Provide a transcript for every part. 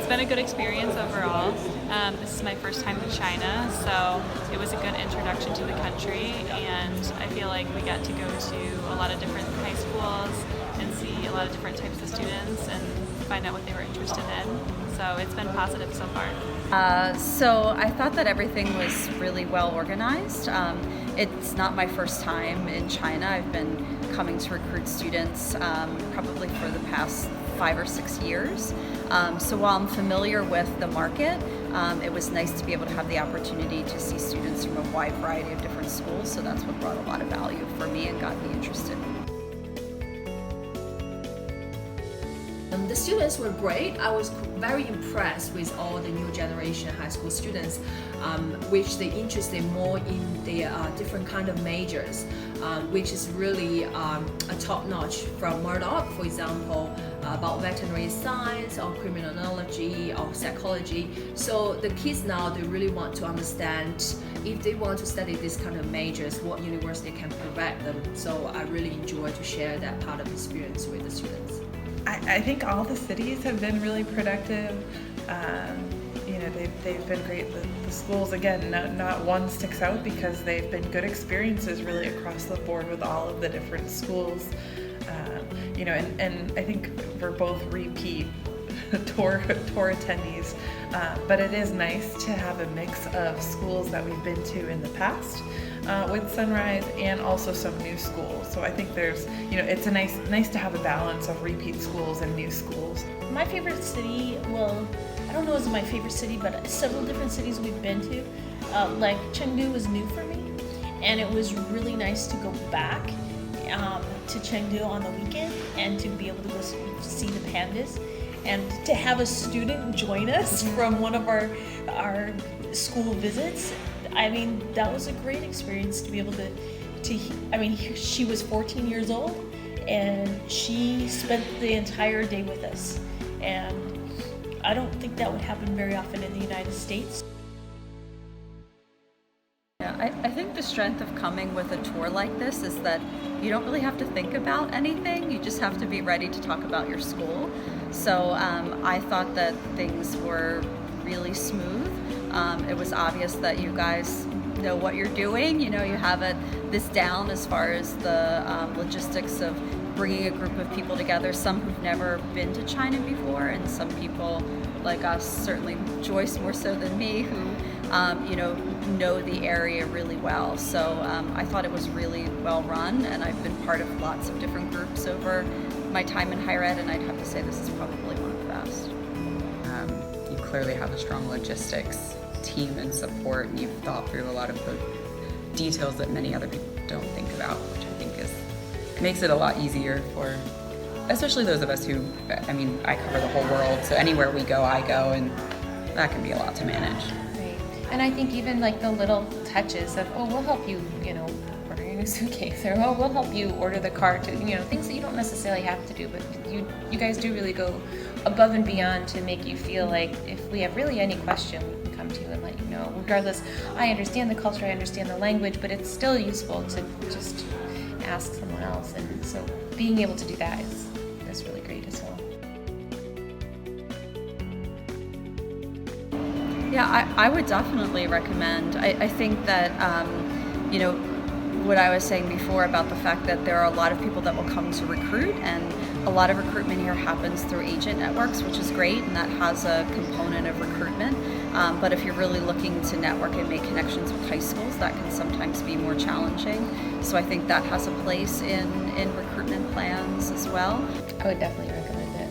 It's been a good experience overall. This is my first time in China, so it was a good introduction to the country, and I feel like we got to go to a lot of different high schools and see a lot of different types of students and find out what they were interested in. So it's been positive so far. So I thought that everything was really well organized. It's not my first time in China. I've been coming to recruit students probably for the past 5 or 6 years. So while I'm familiar with the market, it was nice to be able to have the opportunity to see students from a wide variety of different schools. So that's what brought a lot of value for me and got me interested. The students were great. I was very impressed with all the new generation high school students, which they interested more in the different kind of majors, which is really a top-notch from Murdoch, for example, about veterinary science or criminology or psychology. So the kids now, they really want to understand if they want to study this kind of majors, what university can provide them. So I really enjoy to share that part of experience with the students. I think all the cities have been really productive. They've been great. The schools, again, not one sticks out because they've been good experiences really across the board with all of the different schools. And I think we're both repeat tour attendees, but it is nice to have a mix of schools that we've been to in the past with Sunrise and also some new schools. So I think there's, it's a nice to have a balance of repeat schools and new schools. My favorite city, well, I don't know if it's my favorite city, but several different cities we've been to. Like Chengdu was new for me, and it was really nice to go back to Chengdu on the weekend and to be able to go see the pandas and to have a student join us from one of our school visits. I mean, that was a great experience to be able to she was 14 years old and she spent the entire day with us, and I don't think that would happen very often in the United States. Yeah, I think the strength of coming with a tour like this is that you don't really have to think about anything. You just have to be ready to talk about your school. So I thought that things were really smooth. It was obvious that you guys know what you're doing. You have this down as far as the logistics of bringing a group of people together, some who've never been to China before, and some people like us, certainly Joyce more so than me, who know the area really well. So I thought it was really well run, and I've been part of lots of different groups over my time in higher ed, and I'd have to say this is probably one of the best. You clearly have a strong logistics team and support, and you've thought through a lot of the details that many other people don't think about, which I think makes it a lot easier for especially those of us who, I cover the whole world, so anywhere we go, I go, and that can be a lot to manage. Right. And I think even like the little touches of, we'll help you, order your new suitcase, or we'll help you order the car to, things that you don't necessarily have to do, but you guys do really go above and beyond to make you feel like if we have really any question, we can come to you and let you know. Regardless, I understand the culture, I understand the language, but it's still useful to just ask someone else, and so being able to do that is really great as well. Yeah, I would definitely recommend. I think that, what I was saying before about the fact that there are a lot of people that will come to recruit, and a lot of recruitment here happens through agent networks, which is great, and that has a component of recruitment. But if you're really looking to network and make connections with high schools, that can sometimes be more challenging. So I think that has a place in recruitment plans as well. I would definitely recommend it.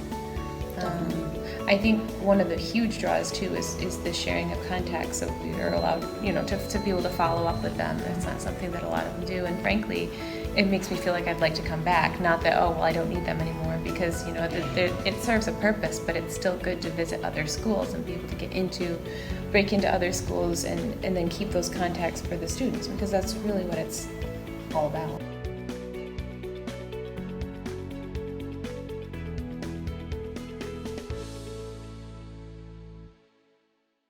I think one of the huge draws too is the sharing of contacts. So we are allowed, to be able to follow up with them. That's not something that a lot of them do, and frankly, it makes me feel like I'd like to come back. Not that, I don't need them anymore, because it serves a purpose, but it's still good to visit other schools and be able to break into other schools and then keep those contacts for the students, because that's really what it's all about.